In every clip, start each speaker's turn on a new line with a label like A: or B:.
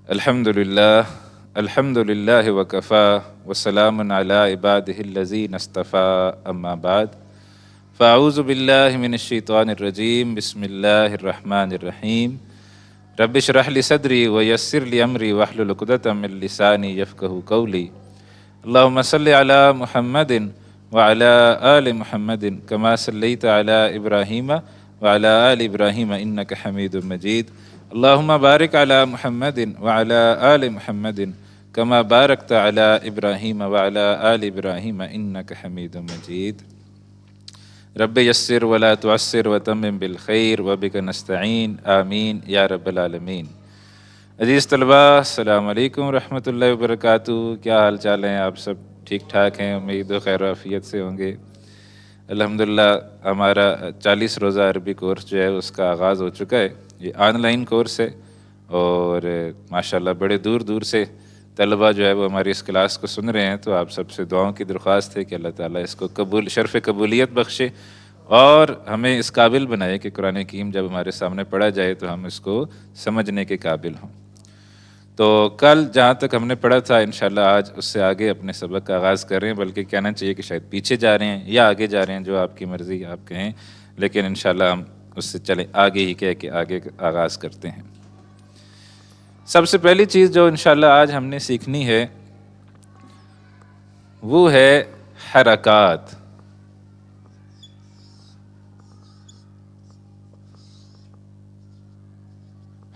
A: الحمد للہ وکفا وسلام علی عبادہ الذین اصطفیٰ اما بعد فاعوذ باللہ من الشیطان الرجیم بسم اللہ الرحمن الرحیم رب اشرح لی صدری ویسر لی امری واحلل عقدۃ من لسانی یفقہوا قولی اللہم صلی علی محمد وعلی آل محمد کما صلیت علی ابراہیم وعلی آل ابراہیم انک حمید مجید اللہم بارک علی محمد وعلی آل محمد کما بارکت علی ابراہیم وعلی آل ابراہیم انک حمید مجید رب یسر ولا تعسر وتمم بالخیر وبک نستعین آمین یا رب العالمین۔ عزیز طلباء، السلام علیکم ورحمۃ اللہ وبرکاتہ۔ کیا حال چال ہیں؟ آپ سب ٹھیک ٹھاک ہیں؟ امید و خیر و عافیت سے ہوں گے۔ الحمدللہ ہمارا 40 روزہ عربی کورس جو ہے اس کا آغاز ہو چکا ہے۔ یہ آن لائن کورس ہے اور ماشاءاللہ بڑے دور دور سے طلبہ جو ہے وہ ہماری اس کلاس کو سن رہے ہیں، تو آپ سب سے دعاؤں کی درخواست ہے کہ اللہ تعالیٰ اس کو شرف قبولیت بخشے اور ہمیں اس قابل بنائے کہ قرآن حکیم جب ہمارے سامنے پڑھا جائے تو ہم اس کو سمجھنے کے قابل ہوں۔ تو کل جہاں تک ہم نے پڑھا تھا انشاءاللہ آج اس سے آگے اپنے سبق کا آغاز کر رہے ہیں، بلکہ کہنا چاہیے کہ شاید پیچھے جا رہے ہیں یا آگے جا رہے ہیں، جو آپ کی مرضی آپ کہیں، لیکن انشاءاللہ ہم اس سے چلیں آگے ہی کہہ کے آگے آغاز کرتے ہیں۔ سب سے پہلی چیز جو انشاءاللہ آج ہم نے سیکھنی ہے وہ ہے حرکات۔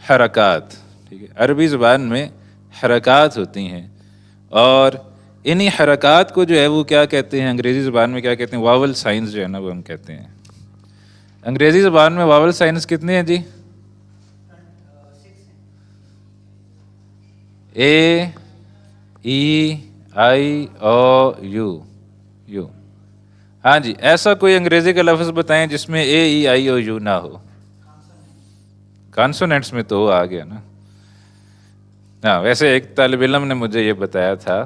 A: حرکات، ٹھیک ہے، عربی زبان میں حرکات ہوتی ہیں اور انہی حرکات کو جو ہے وہ کیا کہتے ہیں، انگریزی زبان میں کیا کہتے ہیں، واول سائنس جو ہے نا وہ ہم کہتے ہیں۔ انگریزی زبان میں واول سائنس کتنے ہیں جی؟ اے ای آئی او یو۔ ہاں جی، ایسا کوئی انگریزی کا لفظ بتائیں جس میں اے ای آئی او یو نہ ہو۔ کانسوننٹس میں تو آ گیا نا۔ ہاں، ویسے ایک طالب علم نے مجھے یہ بتایا تھا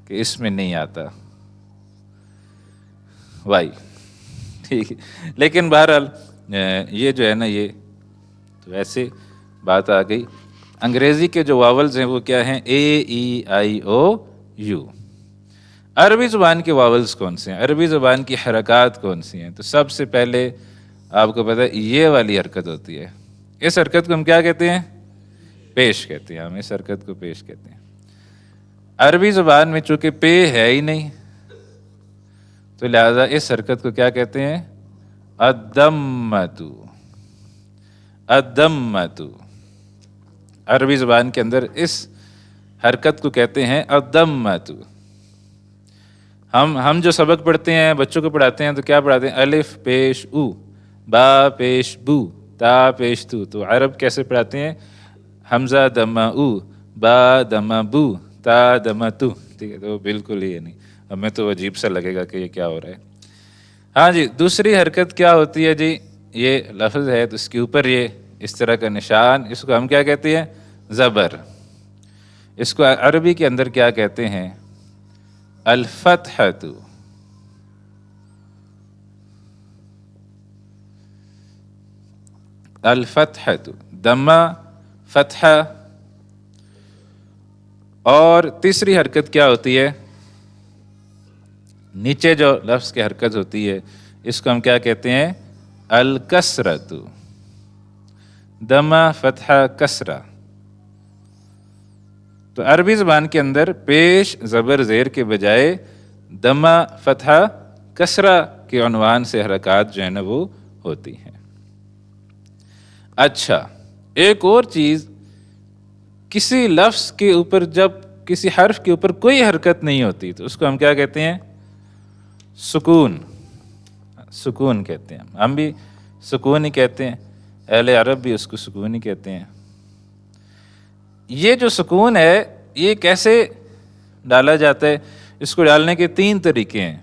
A: کہ اس میں نہیں آتا وائی، ٹھیک ہے، لیکن بہرحال یہ جو ہے نا یہ تو ایسے بات آ گئی۔ انگریزی کے جو واولز ہیں وہ کیا ہیں؟ اے ای آئی او یو۔ عربی زبان کے واولز کون سے ہیں؟ عربی زبان کی حرکات کون سی ہیں؟ تو سب سے پہلے آپ کو پتہ ہے یہ والی حرکت ہوتی ہے۔ اس حرکت کو ہم کیا کہتے ہیں؟ پیش کہتے ہیں۔ ہم اس حرکت کو پیش کہتے ہیں۔ عربی زبان میں چونکہ پے ہے ہی نہیں تو لہذا اس حرکت کو کیا کہتے ہیں؟ الدمۃ۔ الدمۃ عربی زبان کے اندر اس حرکت کو کہتے ہیں الدمۃ۔ ہم جو سبق پڑھتے ہیں، بچوں کو پڑھاتے ہیں، تو کیا پڑھاتے ہیں؟ الف پیش او، با پیش بو، تا پیش تو۔ تو عرب کیسے پڑھاتے ہیں؟ حمزہ دمہ او، با دمہ بو، تا دمہ تو، ٹھیک ہے۔ تو بالکل ہی نہیں، ہمیں تو عجیب سا لگے گا کہ یہ کیا ہو رہا ہے۔ ہاں جی، دوسری حرکت کیا ہوتی ہے جی؟ یہ لفظ ہے تو اس کے اوپر یہ اس طرح کا نشان، اس کو ہم کیا کہتے ہیں؟ زبر۔ اس کو عربی کے اندر کیا کہتے ہیں؟ الفتحۃ۔ الفتحۃ، دمہ، فتحہ۔ اور تیسری حرکت کیا ہوتی ہے؟ نیچے جو لفظ کی حرکت ہوتی ہے اس کو ہم کیا کہتے ہیں؟ الکسرۃ۔ دمہ، فتحہ، کسرہ۔ تو عربی زبان کے اندر پیش زبر زیر کے بجائے دمہ، فتحہ، کسرہ کے عنوان سے حرکات جو ہیں نا وہ ہوتی ہیں۔ اچھا، ایک اور چیز، کسی لفظ کے اوپر جب کسی حرف کے اوپر کوئی حرکت نہیں ہوتی تو اس کو ہم کیا کہتے ہیں؟ سکون۔ سکون کہتے ہیں، ہم بھی سکون ہی کہتے ہیں، اہل عرب بھی اس کو سکون ہی کہتے ہیں۔ یہ جو سکون ہے یہ کیسے ڈالا جاتا ہے؟ اس کو ڈالنے کے 3 طریقے ہیں۔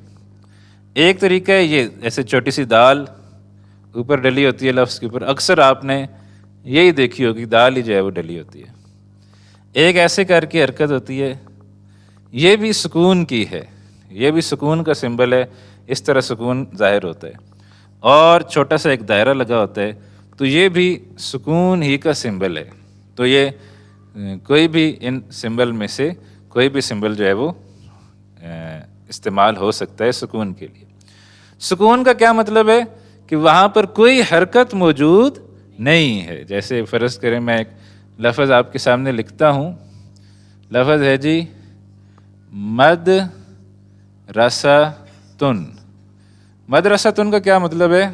A: ایک طریقہ ہے یہ ایسے چھوٹی سی دال اوپر ڈلی ہوتی ہے لفظ کے اوپر، اکثر آپ نے یہی دیکھی ہوگی، دال ہی جو ہے وہ ڈلی ہوتی ہے۔ ایک ایسے کر کے حرکت ہوتی ہے، یہ بھی سکون کی ہے، یہ بھی سکون کا سمبل ہے، اس طرح سکون ظاہر ہوتا ہے۔ اور چھوٹا سا ایک دائرہ لگا ہوتا ہے تو یہ بھی سکون ہی کا سمبل ہے۔ تو یہ کوئی بھی ان سمبل میں سے کوئی بھی سمبل جو ہے وہ استعمال ہو سکتا ہے سکون کے لیے۔ سکون کا کیا مطلب ہے؟ کہ وہاں پر کوئی حرکت موجود نہیں ہے۔ جیسے فرض کریں میں ایک لفظ آپ کے سامنے لکھتا ہوں، لفظ ہے جی مدرستن۔ مدرستن کا کیا مطلب ہے؟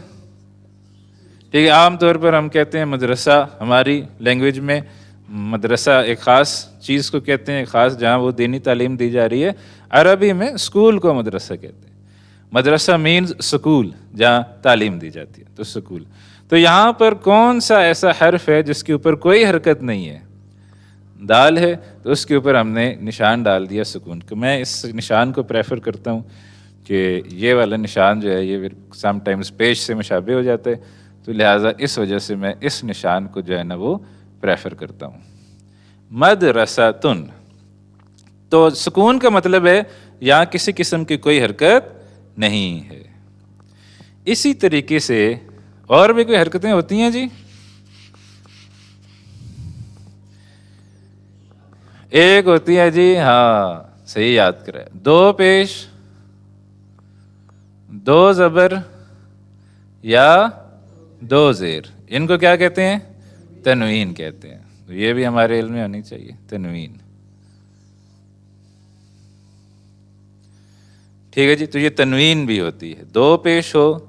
A: ٹھیک ہے، عام طور پر ہم کہتے ہیں مدرسہ، ہماری لینگویج میں مدرسہ ایک خاص چیز کو کہتے ہیں، خاص جہاں وہ دینی تعلیم دی جا رہی ہے۔ عربی میں اسکول کو مدرسہ کہتے ہیں۔ مدرسہ مینز سکول، جہاں تعلیم دی جاتی ہے، تو سکول۔ تو یہاں پر کون سا ایسا حرف ہے جس کے اوپر کوئی حرکت نہیں ہے؟ دال ہے، تو اس کے اوپر ہم نے نشان ڈال دیا سکون کا۔ میں اس نشان کو پریفر کرتا ہوں کہ یہ والا نشان جو ہے یہ سم ٹائمز پیش سے مشابہ ہو جاتا ہے، تو لہٰذا اس وجہ سے میں اس نشان کو جو ہے نا وہ پریفر کرتا ہوں۔ مدرستن، تو سکون کا مطلب ہے یہاں کسی قسم کی کوئی حرکت نہیں ہے۔ اسی طریقے سے اور بھی کوئی حرکتیں ہوتی ہیں جی؟ ایک ہوتی ہے جی، ہاں صحیح یاد کرے، دو پیش، دو زبر یا دو زیر، ان کو کیا کہتے ہیں؟ تنوین کہتے ہیں۔ تو یہ بھی ہمارے علم میں ہونی چاہیے، تنوین۔ ٹھیک ہے جی، تو یہ تنوین بھی ہوتی ہے، دو پیش ہو،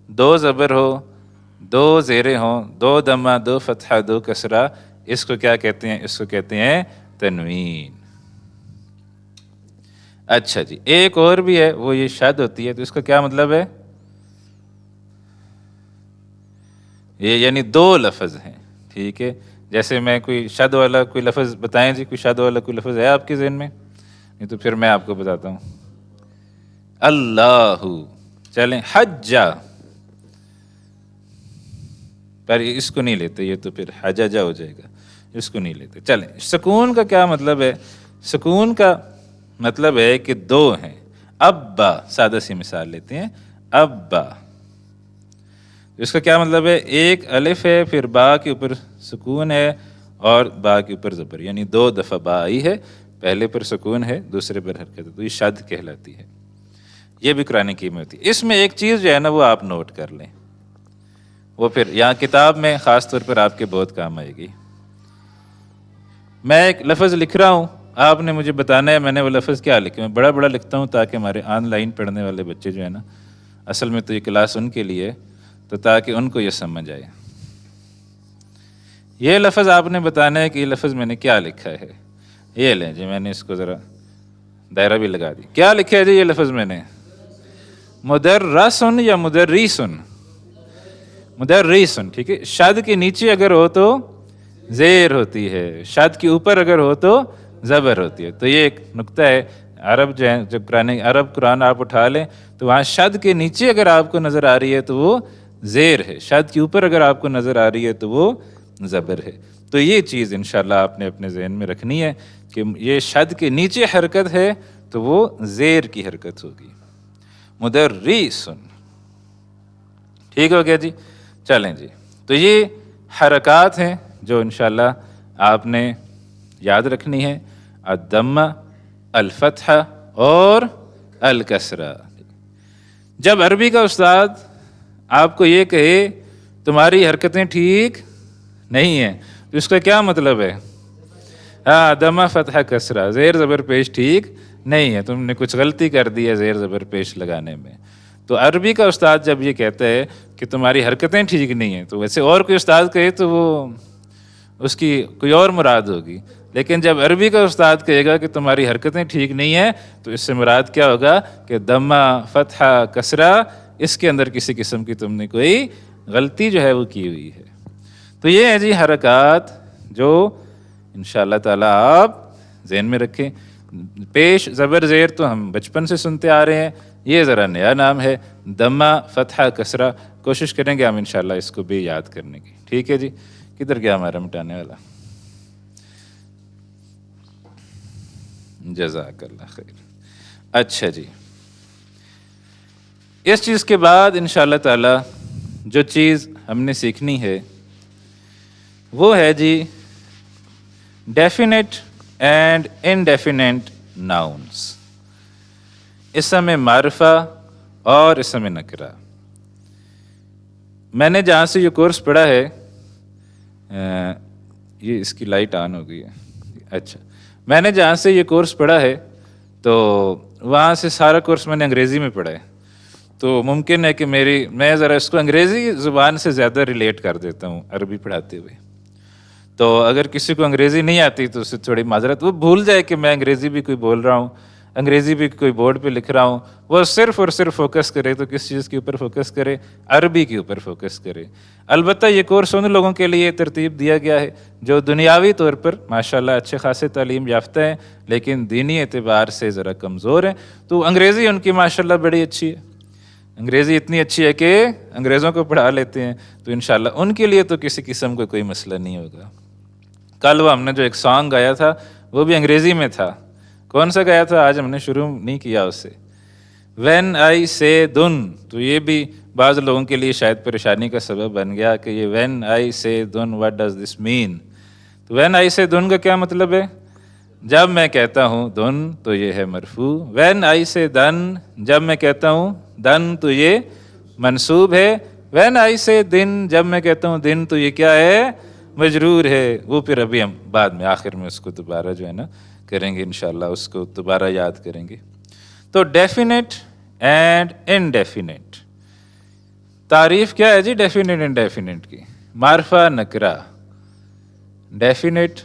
A: دو زبر ہو، دو زیریں ہوں، دو دمہ، دو فتحہ، دو کسرہ، اس کو کیا کہتے ہیں؟ اس کو کہتے ہیں تنوین۔ اچھا جی، ایک اور بھی ہے، وہ یہ شد ہوتی ہے، تو اس کا کیا مطلب ہے؟ یہ یعنی دو لفظ ہیں، ٹھیک ہے۔ جیسے میں کوئی شد والا کوئی لفظ بتائیں جی، کوئی شد والا کوئی لفظ ہے آپ کے ذہن میں؟ نہیں تو پھر میں آپ کو بتاتا ہوں۔ اللہ، چلیں، حجہ، پر اس کو نہیں لیتے، یہ تو پھر حججہ ہو جائے گا، اس کو نہیں لیتے۔ چلیں، سکون کا کیا مطلب ہے؟ سکون کا مطلب ہے کہ دو ہیں، ابا، سادہ سی مثال لیتے ہیں، ابا، اس کا کیا مطلب ہے؟ ایک الف ہے، پھر با کے اوپر سکون ہے اور با کے اوپر زبر، یعنی دو دفعہ با آئی ہے، پہلے پر سکون ہے، دوسرے پر حرکت ہے، تو یہ شد کہلاتی ہے۔ یہ بھی قرآن کی میں ہوتی ہے۔ اس میں ایک چیز جو ہے نا وہ آپ نوٹ کر لیں، وہ پھر یہاں کتاب میں خاص طور پر آپ کے بہت کام آئے گی۔ میں ایک لفظ لکھ رہا ہوں، آپ نے مجھے بتانا ہے میں نے وہ لفظ کیا لکھا۔ میں بڑا بڑا لکھتا ہوں تاکہ ہمارے آن لائن پڑھنے والے بچے جو ہیں نا، اصل میں تو یہ کلاس ان کے لیے، تو تاکہ ان کو یہ سمجھ آئے۔ یہ لفظ آپ نے بتانا ہے کہ یہ لفظ میں نے کیا لکھا ہے۔ یہ لیں جی، میں نے اس کو ذرا دائرہ بھی لگا دی۔ کیا لکھا ہے جی یہ لفظ میں نے؟ مدرسن یا مدرسن؟ مدرسن، ٹھیک ہے۔ شد کے نیچے اگر ہو تو زیر ہوتی ہے، شد کے اوپر اگر ہو تو زبر ہوتی ہے۔ تو یہ ایک نقطہ ہے، عرب جو ہے، جب قرآن آپ اٹھا لیں تو وہاں شد کے نیچے اگر آپ کو نظر آ رہی ہے تو وہ زیر ہے، شد کے اوپر اگر آپ کو نظر آ رہی ہے تو وہ زبر ہے۔ تو یہ چیز انشاءاللہ آپ نے اپنے ذہن میں رکھنی ہے کہ یہ شد کے نیچے حرکت ہے تو وہ زیر کی حرکت ہوگی، مدرسن۔ ٹھیک ہو گیا جی؟ چلیں جی، تو یہ حرکات ہیں جو انشاءاللہ آپ نے یاد رکھنی ہے، الضمہ، الفتحہ اور الکسرہ۔ جب عربی کا استاد آپ کو یہ کہے تمہاری حرکتیں ٹھیک نہیں ہیں، تو اس کا کیا مطلب ہے؟ ہاں، دمہ، فتحہ، کسرہ، زیر زبر پیش ٹھیک نہیں ہے، تم نے کچھ غلطی کر دی ہے زیر زبر پیش لگانے میں۔ تو عربی کا استاد جب یہ کہتا ہے کہ تمہاری حرکتیں ٹھیک نہیں ہیں، تو ویسے اور کوئی استاد کہے تو وہ اس کی کوئی اور مراد ہوگی، لیکن جب عربی کا استاد کہے گا کہ تمہاری حرکتیں ٹھیک نہیں ہیں تو اس سے مراد کیا ہوگا کہ دمہ، فتحہ، کسرہ، اس کے اندر کسی قسم کی تم نے کوئی غلطی جو ہے وہ کی ہوئی ہے۔ تو یہ ہے جی حرکات جو انشاءاللہ تعالیٰ آپ ذہن میں رکھیں۔ پیش، زبر، زیر تو ہم بچپن سے سنتے آ رہے ہیں، یہ ذرا نیا نام ہے، دمہ، فتحہ، کسرہ، کوشش کریں گے ہم انشاءاللہ اس کو بھی یاد کرنے کی۔ ٹھیک ہے جی؟ کدھر گیا ہمارا مٹانے والا؟ جزاک اللہ خیر۔ اچھا جی، اس چیز کے بعد انشاءاللہ تعالی جو چیز ہم نے سیکھنی ہے وہ ہے جی definite and indefinite nouns. اسم معرفہ اور اسم نکرہ. میں نے جہاں سے یہ کورس پڑھا ہے، یہ اس کی لائٹ آن ہو گئی ہے. اچھا، میں نے جہاں سے یہ کورس پڑھا ہے تو وہاں سے سارا کورس میں نے انگریزی میں پڑھا ہے. تو ممکن ہے کہ میں ذرا اس کو انگریزی زبان سے زیادہ ریلیٹ کر دیتا ہوں عربی پڑھاتے ہوئے. تو اگر کسی کو انگریزی نہیں آتی تو اسے تھوڑی معذرت، وہ بھول جائے کہ میں انگریزی بھی کوئی بول رہا ہوں، انگریزی بھی کوئی بورڈ پہ لکھ رہا ہوں. وہ صرف اور صرف فوکس کرے تو کس چیز کے اوپر فوکس کرے؟ عربی کے اوپر فوکس کرے. البتہ یہ کورس ان لوگوں کے لیے ترتیب دیا گیا ہے جو دنیاوی طور پر ماشاءاللہ اچھے خاصے تعلیم یافتہ ہیں لیکن دینی اعتبار سے ذرا کمزور ہیں. تو انگریزی ان کی ماشاءاللہ بڑی اچھی ہے، انگریزی اتنی اچھی ہے کہ انگریزوں کو پڑھا لیتے ہیں. تو انشاءاللہ ان کے لیے تو کسی قسم کا کوئی مسئلہ نہیں ہوگا. کل وہ ہم نے جو ایک سانگ گایا تھا وہ بھی انگریزی میں تھا. کون سا گایا تھا؟ آج ہم نے شروع نہیں کیا اس سے. وین آئی سے دن، تو یہ بھی بعض لوگوں کے لیے شاید پریشانی کا سبب بن گیا کہ یہ وین آئی سے دن واٹ ڈز دس مین. تو وین آئی سے دن کا کیا مطلب ہے؟ جب میں کہتا ہوں دن تو یہ ہے مرفوع. وین آئی سے دن، جب میں کہتا ہوں دن تو یہ منصوب ہے. وین آئی سے دن، جب میں کہتا ہوں دن تو یہ کیا ہے؟ مجرور ہے. وہ پھر ابھی ہم بعد میں آخر میں اس کو دوبارہ جو ہے نا کریں گے انشاءاللہ، اس کو دوبارہ یاد کریں گے. تو ڈیفینیٹ اینڈ انڈیفینیٹ. تعریف کیا ہے جی ڈیفینیٹ انڈیفینیٹ کی؟ معرفہ نکرہ. Definite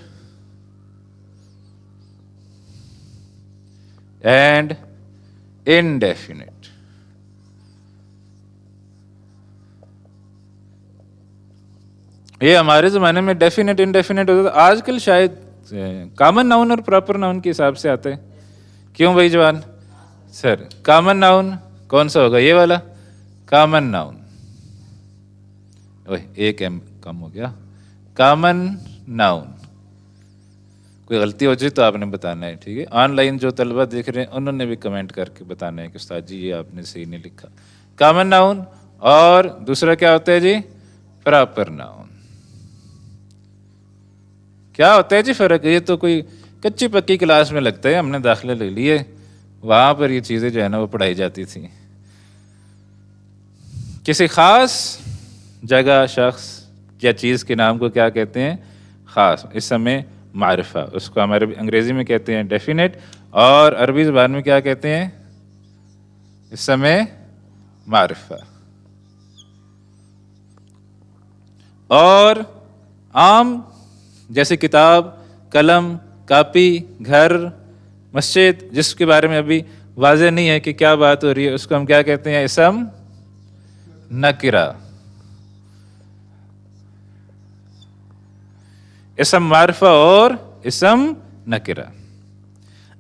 A: and indefinite. یہ ہمارے زمانے میں ڈیفینیٹ انڈیفینیٹ ہوتا تھا. آج کل شاید کامن ناؤن اور پراپر ناؤن کے حساب سے آتے ہیں. کیوں بھائی جوان؟ سر کامن ناؤن کون سا ہوگا؟ یہ والا کامن ناؤن. ایک ایم کم ہو گیا. Common noun. کوئی غلطی ہو جائے تو آپ نے بتانا ہے، ٹھیک ہے؟ آن لائن جو طلبہ دیکھ رہے ہیں انہوں نے بھی کمنٹ کر کے بتانا ہے کہ استاد جی یہ آپ نے صحیح نہیں لکھا. Common noun. اور دوسرا کیا ہوتا ہے جی؟ Proper noun. کیا ہوتا ہے جی فرق؟ یہ تو کوئی کچی پکی کلاس میں لگتا ہے، ہم نے داخلہ لے لیے، وہاں پر یہ چیزیں جو ہے نا وہ پڑھائی جاتی تھیں. کسی خاص جگہ، شخص یا چیز کے نام کو کیا کہتے ہیں؟ خاص. اسم معرفہ. اس کو ہمارے انگریزی میں کہتے ہیں ڈیفینیٹ، اور عربی زبان میں کیا کہتے ہیں؟ اسم معرفہ. اور عام جیسے کتاب، قلم، کاپی، گھر، مسجد، جس کے بارے میں ابھی واضح نہیں ہے کہ کیا بات ہو رہی ہے، اس کو ہم کیا کہتے ہیں؟ اسم نکرہ. اسم معرفہ اور اسم نکرہ.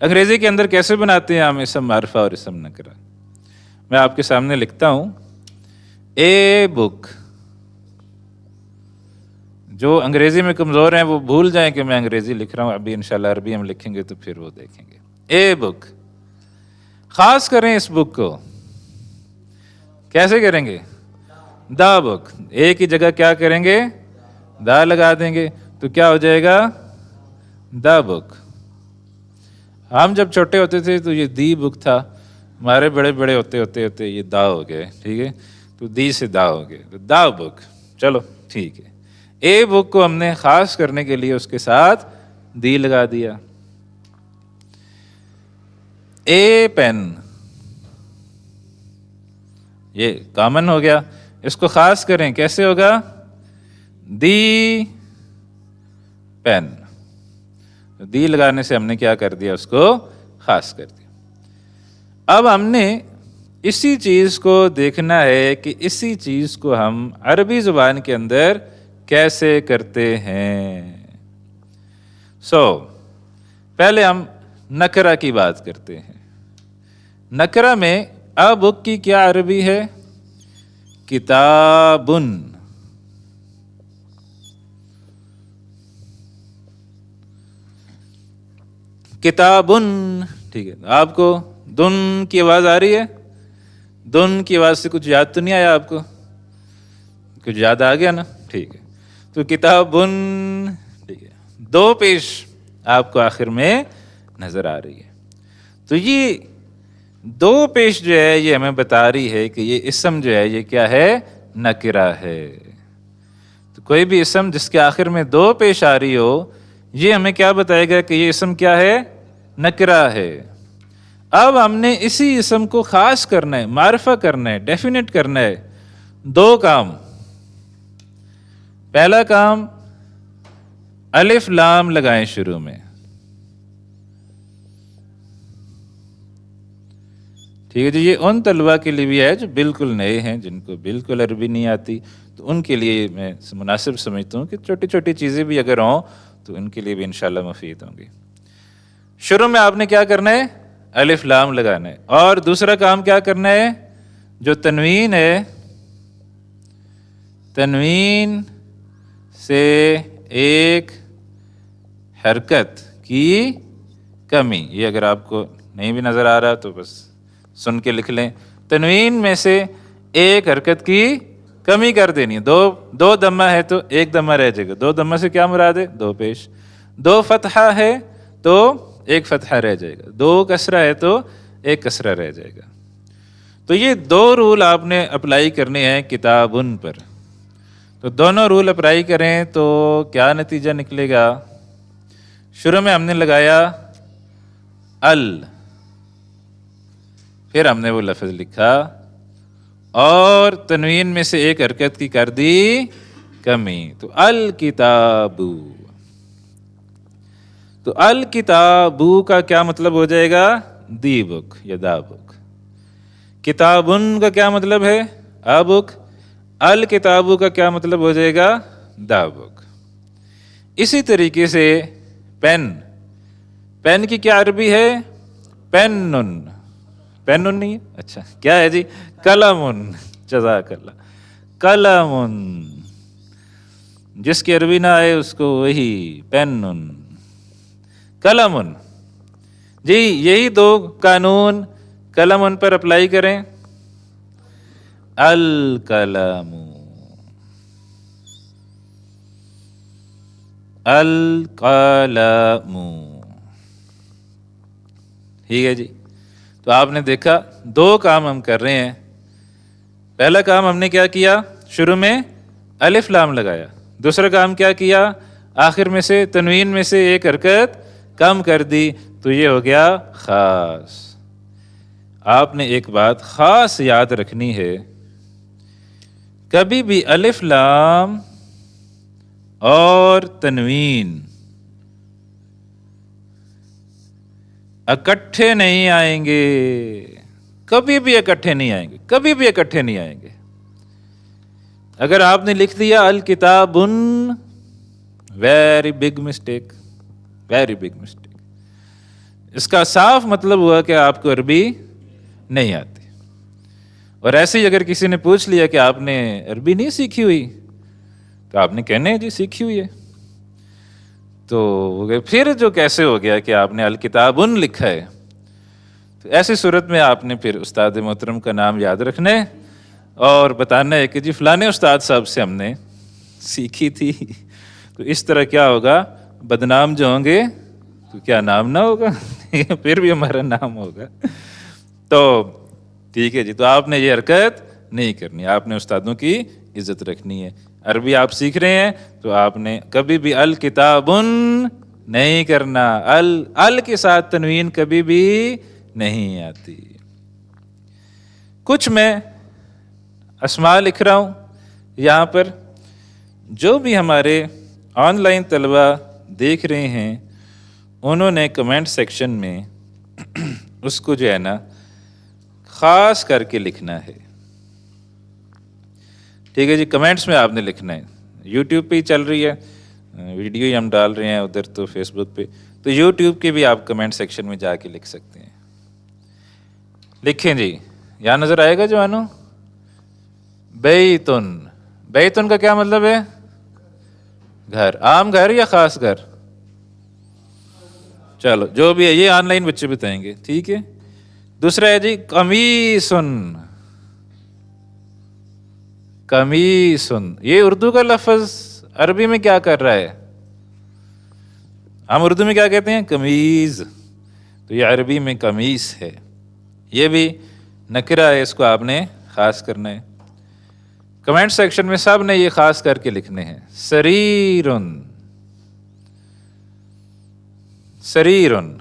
A: انگریزی کے اندر کیسے بناتے ہیں ہم اسم معرفہ اور اسم نکرہ؟ میں آپ کے سامنے لکھتا ہوں اے بک. جو انگریزی میں کمزور ہیں وہ بھول جائیں کہ میں انگریزی لکھ رہا ہوں. ابھی انشاءاللہ عربی ہم لکھیں گے تو پھر وہ دیکھیں گے. اے بک. خاص کریں اس بک کو. کیسے کریں گے؟ دا بک. اے کی جگہ کیا کریں گے؟ دا لگا دیں گے تو کیا ہو جائے گا؟ دا بک. ہم جب چھوٹے ہوتے تھے تو یہ دی بک تھا، ہمارے بڑے بڑے ہوتے ہوتے یہ دا ہو گئے، ٹھیک ہے؟ تو دی سے دا ہو گئے تو دا بک. چلو ٹھیک ہے. اے بک کو ہم نے خاص کرنے کے لیے اس کے ساتھ دی لگا دیا. اے پین، یہ کامن ہو گیا. اس کو خاص کریں، کیسے ہوگا؟ دی پین. دی لگانے سے ہم نے کیا کر دیا؟ اس کو خاص کر دیا. اب ہم نے اسی چیز کو دیکھنا ہے کہ اسی چیز کو ہم عربی زبان کے اندر کیسے کرتے ہیں. پہلے ہم نکرہ کی بات کرتے ہیں. نکرہ میں ا بک کی کیا عربی ہے؟ کتابن. کتابن، ٹھیک ہے. آپ کو دن کی آواز آ رہی ہے؟ دن کی آواز سے کچھ یاد تو نہیں آیا آپ کو؟ کچھ یاد آ گیا نا؟ ٹھیک ہے. تو کتابن، ٹھیک ہے. دو پیش آپ کو آخر میں نظر آ رہی ہے. تو یہ دو پیش جو ہے یہ ہمیں بتا رہی ہے کہ یہ اسم جو ہے یہ کیا ہے؟ نکرہ ہے. تو کوئی بھی اسم جس کے آخر میں دو پیش آ رہی ہو یہ ہمیں کیا بتائے گا کہ یہ اسم کیا ہے؟ نکرہ ہے. اب ہم نے اسی اسم کو خاص کرنا ہے، معرفہ کرنا ہے، ڈیفینیٹ کرنا ہے. دو کام. پہلا کام الف لام لگائیں شروع میں. ٹھیک ہے جی. یہ ان طلباء کے لیے بھی ہے جو بالکل نئے ہیں، جن کو بالکل عربی نہیں آتی، تو ان کے لیے میں مناسب سمجھتا ہوں کہ چھوٹی چھوٹی چیزیں بھی اگر ہوں تو ان کے لیے بھی انشاءاللہ مفید ہوں گی. شروع میں آپ نے کیا کرنا ہے؟ الف لام لگانا ہے. اور دوسرا کام کیا کرنا ہے؟ جو تنوین ہے، تنوین سے ایک حرکت کی کمی. یہ اگر آپ کو نہیں بھی نظر آ رہا تو بس سن کے لکھ لیں. تنوین میں سے ایک حرکت کی کمی کر دینی ہے. دو دمہ ہے تو ایک دمہ رہ جائے گا. دو دمہ سے کیا مراد ہے؟ دو پیش. دو فتحہ ہے تو ایک فتحہ رہ جائے گا. دو کسرہ ہے تو ایک کسرہ رہ جائے گا. تو یہ دو رول آپ نے اپلائی کرنے ہیں کتابن پر. تو دونوں رول اپلائی کریں تو کیا نتیجہ نکلے گا؟ شروع میں ہم نے لگایا ال، پھر ہم نے وہ لفظ لکھا اور تنوین میں سے ایک حرکت کی کر دی کمی. تو الکتابو. تو الکتابو کا کیا مطلب ہو جائے گا؟ دی بک یا دا بک. کتابن کا کیا مطلب ہے؟ آ بک. الکتابو کا کیا مطلب ہو جائے گا؟ دا بک. اسی طریقے سے پین. پین کی کیا عربی ہے؟ پینن. پینن نہیں ہے؟ اچھا کیا ہے جی؟ قلمن. جزاک اللہ. قلمن. جس کی عربی نہ آئے اس کو وہی پینن. قلمن. جی یہی دو قانون قلمن پر اپلائی کریں. القلم. القلم. ٹھیک ہے جی. تو آپ نے دیکھا دو کام ہم کر رہے ہیں. پہلا کام ہم نے کیا کیا؟ شروع میں الف لام لگایا. دوسرا کام کیا کیا؟ آخر میں سے تنوین میں سے ایک حرکت کم کر دی. تو یہ ہو گیا خاص. آپ نے ایک بات خاص یاد رکھنی ہے، کبھی بھی الف لام اور تنوین اکٹھے نہیں آئیں گے. کبھی بھی اکٹھے نہیں آئیں گے. کبھی بھی اکٹھے نہیں آئیں گے. اگر آپ نے لکھ دیا الکتابن، very big mistake. Very big mistake. اس کا صاف مطلب ہوا کہ آپ کو عربی نہیں آتی. اور ایسے ہی اگر کسی نے پوچھ لیا کہ آپ نے عربی نہیں سیکھی ہوئی تو آپ نے کہنا ہے جی سیکھی ہوئی ہے. تو پھر جو کیسے ہو گیا کہ آپ نے الکتابن لکھا ہے، تو ایسی صورت میں آپ نے پھر استاد محترم کا نام یاد رکھنا ہے اور بتانا ہے کہ جی فلانے استاد صاحب سے ہم نے سیکھی تھی. تو اس طرح کیا ہوگا؟ بدنام جو ہوں گے تو کیا نام نہ ہوگا؟ پھر بھی ہمارا نام ہوگا. تو ٹھیک ہے جی. تو آپ نے یہ حرکت نہیں کرنی. آپ نے استادوں کی عزت رکھنی ہے. عربی آپ سیکھ رہے ہیں تو آپ نے کبھی بھی الکتابن نہیں کرنا. ال کے ساتھ تنوین کبھی بھی نہیں آتی. کچھ میں اسماء لکھ رہا ہوں یہاں پر. جو بھی ہمارے آن لائن طلبہ دیکھ رہے ہیں انہوں نے کمنٹ سیکشن میں اس کو جو ہے نا خاص کر کے لکھنا ہے. ٹھیک ہے جی. کمنٹس میں آپ نے لکھنا ہے. یوٹیوب پہ ہی چل رہی ہے ویڈیو ہی ہم ڈال رہے ہیں ادھر تو فیس بک پہ. تو یوٹیوب کے بھی آپ کمنٹ سیکشن میں جا کے لکھ سکتے ہیں. لکھیں جی. یہاں نظر آئے گا جوانو؟ بیتن. بیتن کا کیا مطلب ہے؟ گھر. عام گھر یا خاص گھر؟ چلو جو بھی ہے یہ آن لائن بچے بتائیں گے. ٹھیک ہے. دوسرا ہے جی قمیصن. قمیصن. یہ اردو کا لفظ عربی میں کیا کر رہا ہے؟ ہم اردو میں کیا کہتے ہیں؟ قمیض. تو یہ عربی میں قمیص ہے. یہ بھی نکرہ ہے، اس کو آپ نے خاص کرنا ہے. کمنٹ سیکشن میں سب نے یہ خاص کر کے لکھنے ہیں. سریرن، سریرن.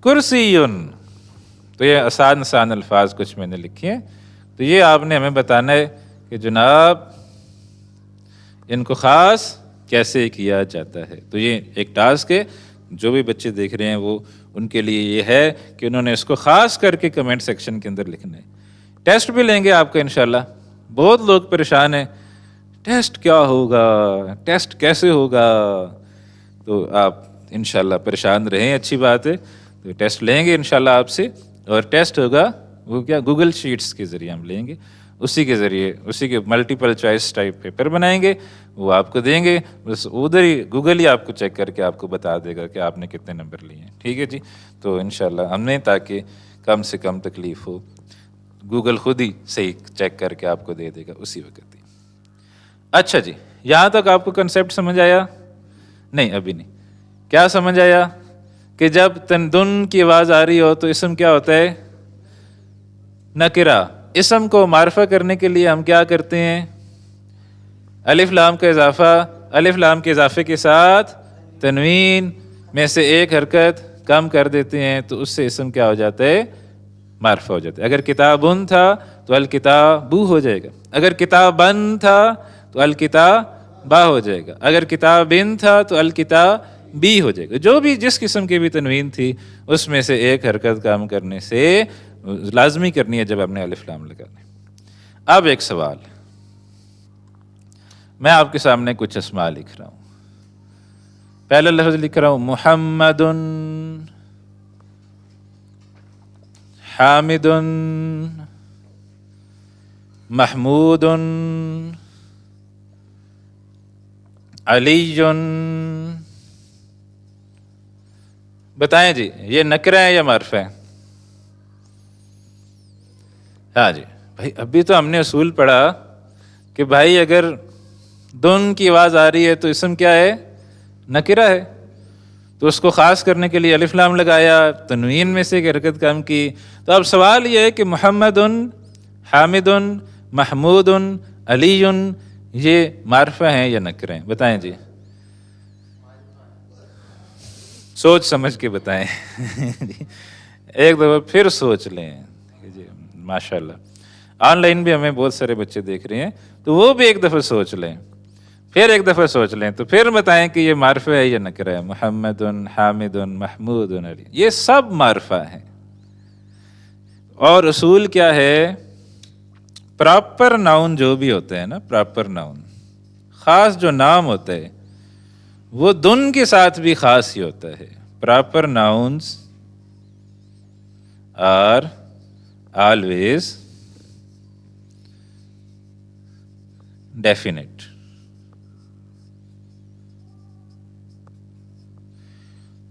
A: کرسیٌ. تو یہ آسان الفاظ کچھ میں نے لکھے ہیں. تو یہ آپ نے ہمیں بتانا ہے کہ جناب ان کو خاص کیسے کیا جاتا ہے. تو یہ ایک ٹاسک ہے، جو بھی بچے دیکھ رہے ہیں وہ ان کے لیے یہ ہے کہ انہوں نے اس کو خاص کر کے کمنٹ سیکشن کے اندر لکھنا ہے. ٹیسٹ بھی لیں گے آپ کا انشاءاللہ. بہت لوگ پریشان ہیں، ٹیسٹ کیا ہوگا، ٹیسٹ کیسے ہوگا. تو آپ انشاءاللہ پریشان رہیں، اچھی بات ہے. تو ٹیسٹ لیں گے انشاءاللہ آپ سے، اور ٹیسٹ ہوگا وہ کیا، گوگل شیٹس کے ذریعے ہم لیں گے. اسی کے ذریعے، اسی کے ملٹیپل چوائس ٹائپ پیپر بنائیں گے، وہ آپ کو دیں گے. بس ادھر ہی گوگل ہی آپ کو چیک کر کے آپ کو بتا دے گا کہ آپ نے کتنے نمبر لیے ہیں. ٹھیک ہے جی. تو انشاءاللہ ہم نے، تاکہ کم سے کم تکلیف ہو، گوگل خود ہی صحیح چیک کر کے آپ کو دے دے گا اسی وقت ہی. اچھا جی، یہاں تک آپ کو کنسیپٹ سمجھ آیا؟ نہیں ابھی نہیں. کیا سمجھ آیا؟ کہ جب دن کی آواز آ رہی ہو تو اسم کیا ہوتا ہے؟ نکرہ. اسم کو معرفہ کرنے کے لیے ہم کیا کرتے ہیں؟ الف لام کا اضافہ، الف لام کے اضافے کے ساتھ تنوین میں سے ایک حرکت کم کر دیتے ہیں، تو اس سے اسم کیا ہو جاتا ہے؟ معرفہ ہو جاتا ہے. اگر کتابن تھا تو الکتابو ہو جائے گا. اگر کتابن تھا تو الکتابا ہو جائے گا. اگر کتابن تھا تو الکتابی ہو جائے گا. جو بھی جس قسم کی بھی تنوین تھی اس میں سے ایک حرکت کام کرنے سے لازمی کرنی ہے جب آپ نے الف لام لگانے. اب ایک سوال، میں آپ کے سامنے کچھ اسماء لکھ رہا ہوں. پہلا لفظ لکھ رہا ہوں محمد، حامد، محمود، علی. بتائیں جی یہ نکرہ ہے یا معرفہ ہے؟ ہاں جی بھائی، ابھی تو ہم نے اصول پڑھا کہ بھائی اگر دن کی آواز آ رہی ہے تو اسم کیا ہے؟ نکرہ ہے. تو اس کو خاص کرنے کے لیے الف لام لگایا، تنوین میں سے ایک حرکت کم کی. تو اب سوال یہ ہے کہ محمد، حامد، محمود، علی یہ معرفہ ہیں یا نکرہ ہیں؟ بتائیں جی، سوچ سمجھ کے بتائیں. ایک دفعہ پھر سوچ لیں. جی ماشاءاللہ، آن لائن بھی ہمیں بہت سارے بچے دیکھ رہے ہیں، تو وہ بھی ایک دفعہ سوچ لیں، پھر ایک دفعہ سوچ لیں، تو پھر بتائیں کہ یہ معرفہ ہے یا نکرہ ہے. محمد، حامد، محمود، علی، یہ سب معرفہ ہیں. اور اصول کیا ہے؟ پراپر ناؤن جو بھی ہوتے ہیں نا، پراپر ناؤن، خاص جو نام ہوتا ہے وہ دن کے ساتھ بھی خاص ہی ہوتا ہے. Proper nouns are always definite.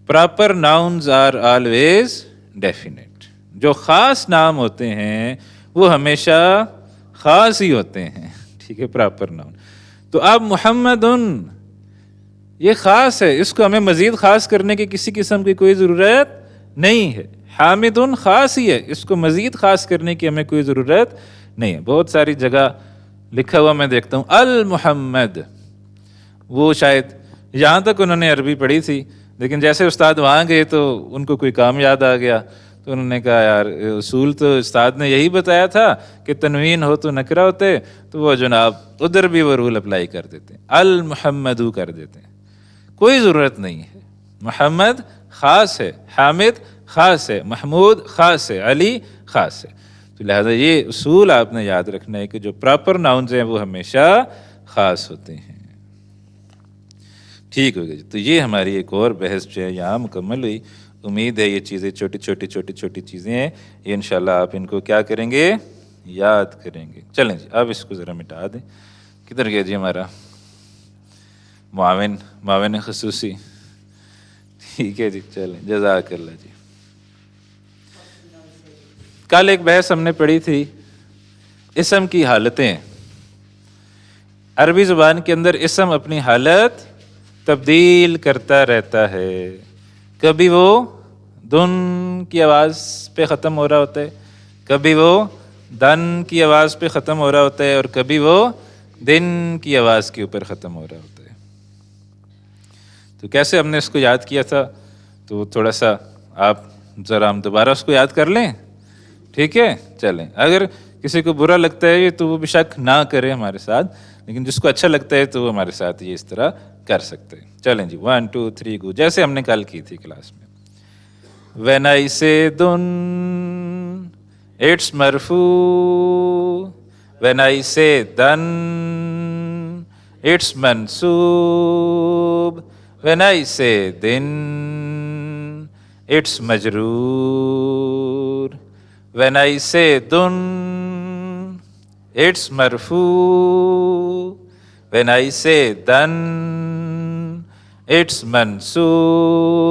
A: Proper nouns are always definite. جو خاص نام ہوتے ہیں وہ ہمیشہ خاص ہی ہوتے ہیں. ٹھیک ہے، پراپر ناؤن. تو اب محمد یہ خاص ہے، اس کو ہمیں مزید خاص کرنے کی کسی قسم کی کوئی ضرورت نہیں ہے. حامد خاص ہی ہے، اس کو مزید خاص کرنے کی ہمیں کوئی ضرورت نہیں ہے. بہت ساری جگہ لکھا ہوا میں دیکھتا ہوں المحمد. وہ شاید یہاں تک انہوں نے عربی پڑھی تھی، لیکن جیسے استاد وہاں گئے تو ان کو کوئی کام یاد آ گیا، تو انہوں نے کہا یار اصول تو استاد نے یہی بتایا تھا کہ تنوین ہو تو نکرہ ہوتے، تو وہ جناب ادھر بھی وہ رول اپلائی کر دیتے ہیں، المحمدو کر دیتے ہیں. کوئی ضرورت نہیں ہے. محمد خاص ہے، حامد خاص ہے، محمود خاص ہے، علی خاص ہے. تو لہذا یہ اصول آپ نے یاد رکھنا ہے کہ جو پراپر ناؤنز ہیں وہ ہمیشہ خاص ہوتے ہیں. ٹھیک ہو گیا جی. تو یہ ہماری ایک اور بحث جو ہے یہاں مکمل ہوئی. امید ہے یہ چیزیں چھوٹی چھوٹی چیزیں ہیں، یہ انشاءاللہ آپ ان کو کیا کریں گے؟ یاد کریں گے. چلیں جی اب اس کو ذرا مٹا دیں. کدھر گیا جی ہمارا معاون خصوصی؟ ٹھیک ہے جی، چلیں جزاک اللہ جی. کل ایک بحث ہم نے پڑھی تھی اسم کی حالتیں. عربی زبان کے اندر اسم اپنی حالت تبدیل کرتا رہتا ہے. کبھی وہ دن کی آواز پہ ختم ہو رہا ہوتا ہے, کبھی وہ دن کی آواز پہ ختم ہو رہا ہوتا ہے, اور کبھی وہ دن کی آواز کے اوپر ختم ہو رہا ہوتا ہے. تو کیسے ہم نے اس کو یاد کیا تھا, تو تھوڑا سا آپ ذرا ہم دوبارہ اس کو یاد کر لیں. ٹھیک ہے, چلیں. اگر کسی کو برا لگتا ہے تو وہ بھی شک نہ کرے ہمارے ساتھ, لیکن جس کو اچھا لگتا ہے تو وہ ہمارے ساتھ یہ اس طرح کر سکتے ہیں. چلیں جی, 1 2 3 گو, جیسے ہم نے کل کی تھی کلاس میں. When I say dun, it's marfu. When I say dan, it's mansoob. When I say din, it's majroor. When I say dun, it's marfu. When I say dan, it's mansoob.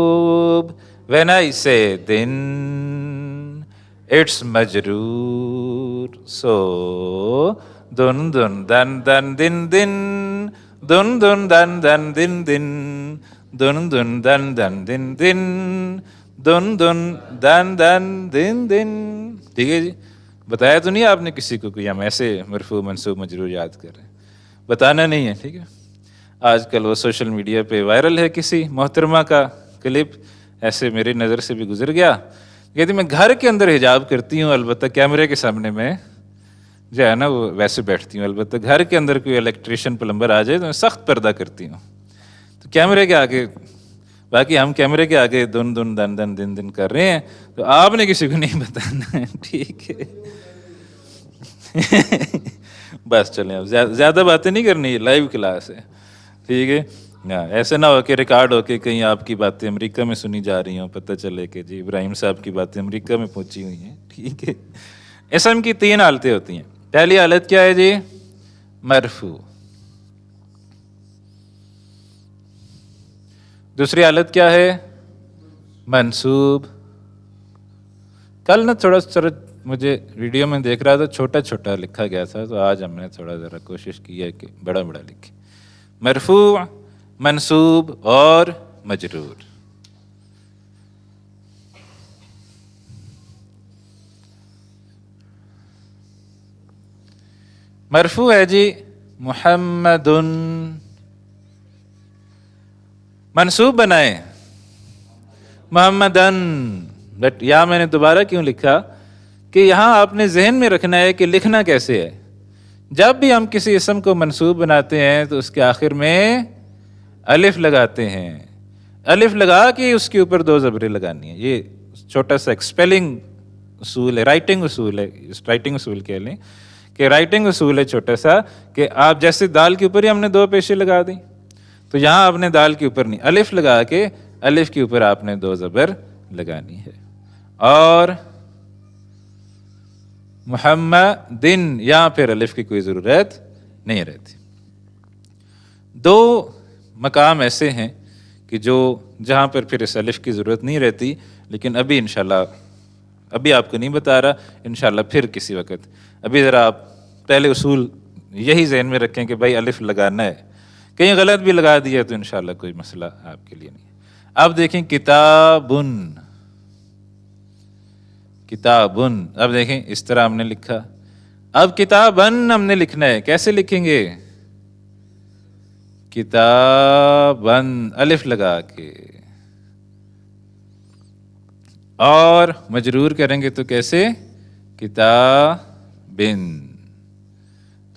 A: When I say din, it's majroor. So, dun dun dan dan din din, dun dun dan dan din din, dun dun dan dan din din, dun dun dan dan din din. ٹھیک ہے جی, بتایا تو نہیں آپ نے کسی کو کہ ہم ایسے مرفوع منصوب مجرور یاد کر رہے ہیں؟ بتانا نہیں ہے, ٹھیک ہے. آج کل وہ سوشل میڈیا پہ وائرل ہے کسی محترمہ کا کلپ, ایسے میری نظر سے بھی گزر گیا. کہتی میں گھر کے اندر حجاب کرتی ہوں, البتہ کیمرے کے سامنے میں جو ہے نا وہ ویسے بیٹھتی ہوں. البتہ گھر کے اندر کوئی الیکٹریشین پلمبر آ جائے تو میں سخت پردہ کرتی ہوں. تو کیمرے کے آگے, باقی ہم کیمرے کے آگے دن دن دن دن دن دن کر رہے ہیں, تو آپ نے کسی کو نہیں بتانا ہے. ٹھیک ہے, بس چلیں, اب زیادہ باتیں نہیں کرنی, لائیو کلاس ہے. ٹھیک ہے, ایسے نہ ہو کہ ریکارڈ ہو کے کہیں آپ کی باتیں امریکہ میں سنی جا رہی ہوں, پتہ چلے کہ جی ابراہیم صاحب کی باتیں امریکہ میں پہنچی ہوئی ہیں. ٹھیک ہے, اسم کی 3 حالتیں ہوتی ہیں. پہلی حالت کیا ہے جی, مرفوع. دوسری حالت کیا ہے, منصوب. کل نا تھوڑا مجھے ویڈیو میں دیکھ رہا تھا چھوٹا چھوٹا لکھا گیا تھا, تو آج ہم نے تھوڑا ذرا کوشش کی ہے کہ بڑا بڑا لکھے. مرفوع, منصوب اور مجرور. مرفوع ہے جی محمدن. منصوب بنائیں محمدن. بٹ یہاں میں نے دوبارہ کیوں لکھا کہ یہاں آپ نے ذہن میں رکھنا ہے کہ لکھنا کیسے ہے. جب بھی ہم کسی اسم کو منصوب بناتے ہیں تو اس کے آخر میں الف لگاتے ہیں. الف لگا کے اس کے اوپر 2 زبریں لگانی ہیں. یہ چھوٹا سا ایک اسپیلنگ اصول ہے, رائٹنگ اصول ہے. رائٹنگ اصول کہہ لیں کہ رائٹنگ اصول ہے چھوٹا سا, کہ آپ جیسے دال کے اوپر ہی ہم نے 2 پیشیں لگا دیں, تو یہاں آپ نے دال کے اوپر نہیں, الف لگا کے الف کے اوپر آپ نے 2 زبر لگانی ہے. اور محمدن یہاں پھر الف کی کوئی ضرورت نہیں رہتی. 2 مقام ایسے ہیں کہ جہاں پر پھر اس الف کی ضرورت نہیں رہتی, لیکن ابھی انشاءاللہ, ابھی آپ کو نہیں بتا رہا, انشاءاللہ پھر کسی وقت. ابھی ذرا آپ پہلے اصول یہی ذہن میں رکھیں کہ بھائی الف لگانا ہے. کہیں غلط بھی لگا دیا تو انشاءاللہ کوئی مسئلہ آپ کے لیے نہیں. اب دیکھیں کتابن, کتابن. اب دیکھیں اس طرح ہم نے لکھا. اب کتابن ہم نے لکھنا ہے, کیسے لکھیں گے, کتابن الف لگا کے. اور مجرور کریں گے تو کیسے, کتابن.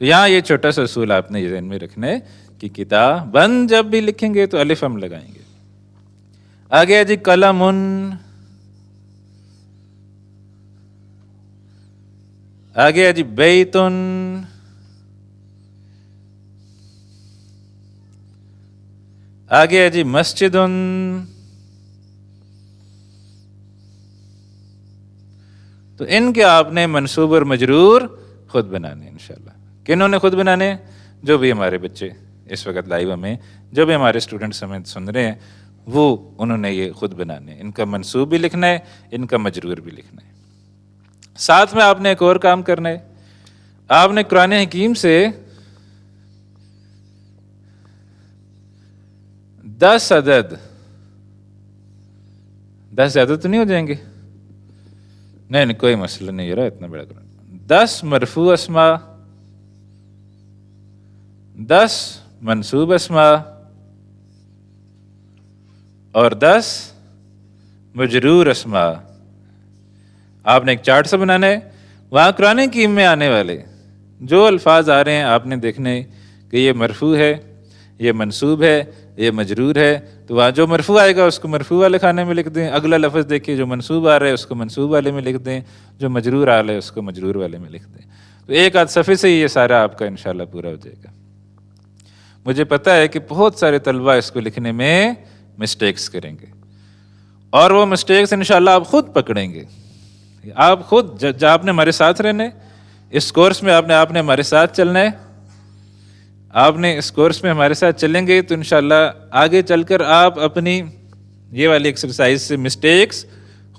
A: تو یہاں یہ چھوٹا سا اصول آپ نے ذہن میں رکھنا ہے کہ کتابن جب بھی لکھیں گے تو الف ہم لگائیں گے. آگے جی قلمن. آگے جی بیتن. آگے جی مسجدن. تو ان کے آپ نے منصوب اور مجرور خود بنانے انشاءاللہ. کنہوں نے خود بنانے, جو بھی ہمارے بچے اس وقت لائیو میں, جو بھی ہمارے اسٹوڈنٹس ہمیں سن رہے ہیں, وہ انہوں نے یہ خود بنانے. ان کا منصوب بھی لکھنا ہے, ان کا مجرور بھی لکھنا ہے. ساتھ میں آپ نے ایک اور کام کرنا ہے. آپ نے قرآن حکیم سے 10 عدد، 10 زیادہ تو نہیں ہو جائیں گے؟ نہیں کوئی مسئلہ نہیں رہا اتنا بڑا قرآن. 10 مرفوع اسماء، 10 منصوب اسماء اور 10 مجرور اسماء. آپ نے ایک چارٹ سا بنانا ہے، وہاں قرآن حکیم میں آنے والے جو الفاظ آ رہے ہیں آپ نے دیکھنے کہ یہ مرفوع ہے، یہ منصوب ہے، یہ مجرور ہے. تو وہاں جو مرفوع آئے گا اس کو مرفوع والے خانے میں لکھ دیں، اگلا لفظ دیکھیے جو منصوب آ رہا ہے اس کو منصوب والے میں لکھ دیں، جو مجرور آ رہا ہے اس کو مجرور والے میں لکھ دیں. تو ایک آدھ صفحے سے ہی یہ سارا آپ کا انشاءاللہ پورا ہو جائے گا. مجھے پتہ ہے کہ بہت سارے طلبہ اس کو لکھنے میں مسٹیکس کریں گے، اور وہ مسٹیکس انشاءاللہ آپ خود پکڑیں گے. آپ خود جب آپ نے ہمارے ساتھ رہنا ہے اس کورس میں، آپ نے ہمارے ساتھ چلنا ہے. آپ نے اس کورس میں ہمارے ساتھ چلیں گے تو انشاءاللہ آگے چل کر آپ اپنی یہ والی ایکسرسائز سے مسٹیکس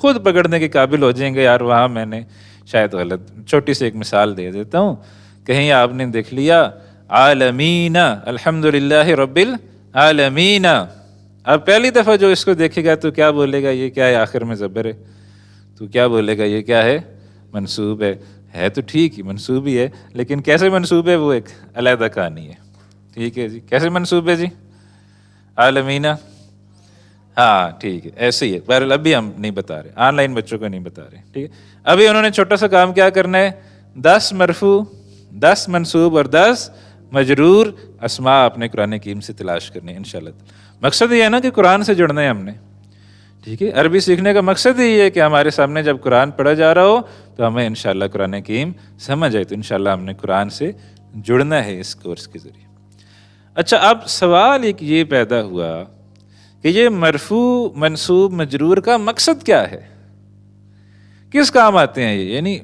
A: خود پکڑنے کے قابل ہو جائیں گے. یار وہاں میں نے شاید غلط، چھوٹی سی ایک مثال دے دیتا ہوں. کہیں آپ نے دیکھ لیا عالمین الحمدللہ رب العالمین، اب پہلی دفعہ جو اس کو دیکھے گا تو کیا بولے گا یہ کیا ہے، آخر میں زبر ہے، تو کیا بولے گا یہ کیا ہے، منصوب ہے تو ٹھیک ہی منصوب ہی ہے، لیکن کیسے منصوب ہے وہ ایک علیحدہ کہانی ہے. ٹھیک ہے جی، کیسے منصوب ہے جی عالمین؟ ہاں ٹھیک ہے ایسے ہی ہے. بہرحال ابھی ہم نہیں بتا رہے، آن لائن بچوں کو نہیں بتا رہے. ٹھیک ہے، ابھی انہوں نے چھوٹا سا کام کیا کرنا ہے، 10 مرفوع، 10 منصوب اور 10 مجرور اسماء اپنے قرآن حکیم سے تلاش کرنے انشاءاللہ. مقصد یہ ہے نا کہ قرآن سے جڑنا ہے ہم نے. ٹھیک ہے، عربی سیکھنے کا مقصد ہی ہے کہ ہمارے سامنے جب قرآن پڑھا جا رہا ہو تو ہمیں انشاءاللہ قرآن حکیم سمجھ آئے. تو انشاءاللہ ہم نے قرآن سے جڑنا ہے اس کورس کے ذریعے. اچھا، اب سوال ایک یہ پیدا ہوا کہ یہ مرفوع منصوب مجرور کا مقصد کیا ہے، کس کام آتے ہیں یہ؟ یعنی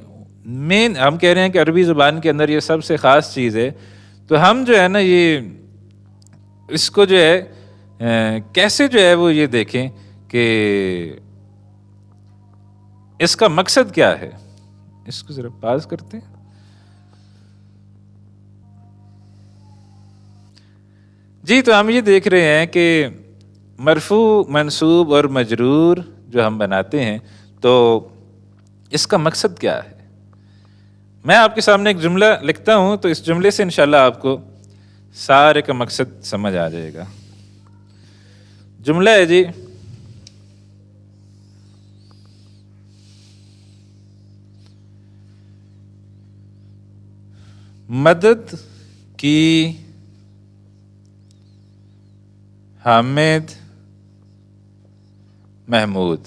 A: مین ہم کہہ رہے ہیں کہ عربی زبان کے اندر یہ سب سے خاص چیز ہے، تو ہم جو ہے نا یہ اس کو جو ہے کیسے جو ہے وہ یہ دیکھیں کہ اس کا مقصد کیا ہے. اس کو ذرا پاز کرتے ہیں. جی، تو ہم یہ دیکھ رہے ہیں کہ مرفوع منصوب اور مجرور جو ہم بناتے ہیں تو اس کا مقصد کیا ہے. میں آپ کے سامنے ایک جملہ لکھتا ہوں تو اس جملے سے انشاءاللہ آپ کو سارے کا مقصد سمجھ آ جائے گا. جملہ ہے جی، مدد کی حامد محمود.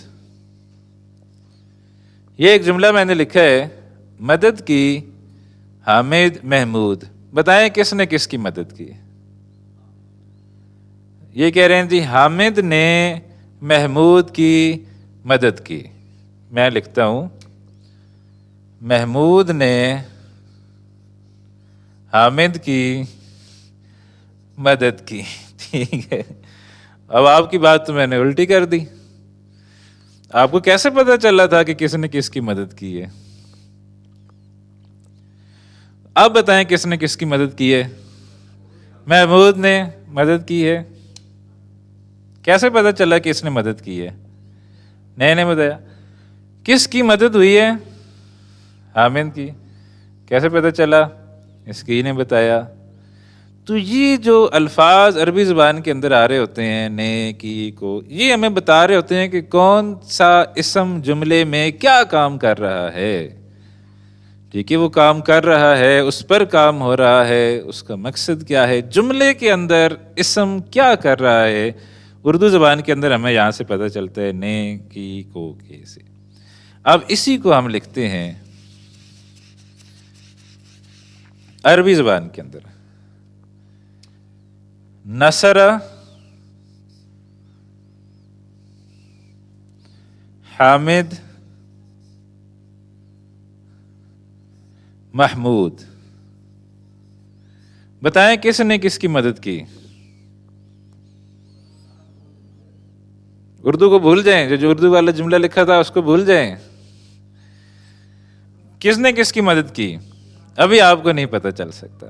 A: یہ ایک جملہ میں نے لکھا ہے، مدد کی حامد محمود. بتائیں کس نے کس کی مدد کی؟ یہ کہہ رہے ہیں جی حامد نے محمود کی مدد کی. میں لکھتا ہوں محمود نے حامد کی مدد کی. ٹھیک ہے، اب آپ کی بات تو میں نے الٹی کر دی. آپ کو کیسے پتا چلا تھا کہ کس نے کس کی مدد کی ہے؟ اب بتائیں کس نے کس کی مدد کی ہے؟ محمود نے مدد کی ہے. کیسے پتا چلا کہ اس نے مدد کی ہے؟ نہیں بتایا. کس کی مدد ہوئی ہے؟ حامد کی. کیسے پتا چلا؟ اس کی نے بتایا. تو یہ جو الفاظ عربی زبان کے اندر آ رہے ہوتے ہیں نے کی کو، یہ ہمیں بتا رہے ہوتے ہیں کہ کون سا اسم جملے میں کیا کام کر رہا ہے. ٹھیک ہے، وہ کام کر رہا ہے، اس پر کام ہو رہا ہے، اس کا مقصد کیا ہے، جملے کے اندر اسم کیا کر رہا ہے. اردو زبان کے اندر ہمیں یہاں سے پتہ چلتا ہے نے کی کو کے سے. اب اسی کو ہم لکھتے ہیں عربی زبان کے اندر نصر حامد محمود. بتائیں کس نے کس کی مدد کی؟ اردو کو بھول جائیں، جو اردو والا جملہ لکھا تھا اس کو بھول جائیں. کس نے کس کی مدد کی ابھی آپ کو نہیں پتہ چل سکتا.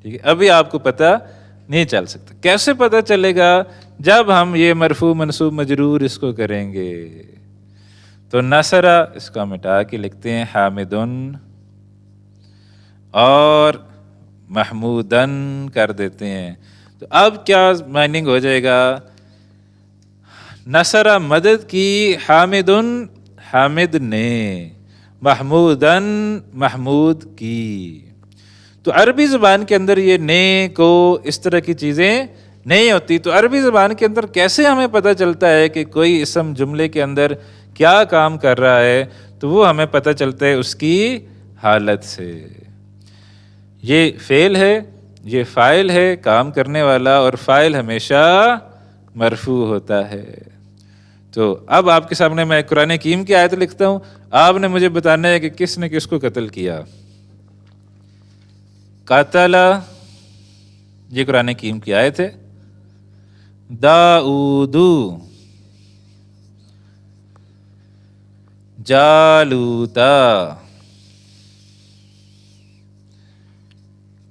A: ٹھیک ہے، ابھی آپ کو پتہ نہیں چل سکتا. کیسے پتہ چلے گا جب ہم یہ مرفوع منصوب مجرور اس کو کریں گے تو نصرہ اس کا مٹا کے لکھتے ہیں حامدن اور محمودن کر دیتے ہیں. تو اب کیا مائننگ ہو جائے گا؟ نصرہ مدد کی حامدن حامد نے، محمودن محمود کی. تو عربی زبان کے اندر یہ نے کو اس طرح کی چیزیں نہیں ہوتی. تو عربی زبان کے اندر کیسے ہمیں پتہ چلتا ہے کہ کوئی اسم جملے کے اندر کیا کام کر رہا ہے؟ تو وہ ہمیں پتہ چلتا ہے اس کی حالت سے. یہ فعل ہے، یہ فاعل ہے کام کرنے والا، اور فاعل ہمیشہ مرفوع ہوتا ہے. تو اب آپ کے سامنے میں قرآن حکیم کی آیت لکھتا ہوں، آپ نے مجھے بتانا ہے کہ کس نے کس کو قتل کیا. قتل، یہ قرآن حکیم کی آیت ہے. داؤد جالوتا.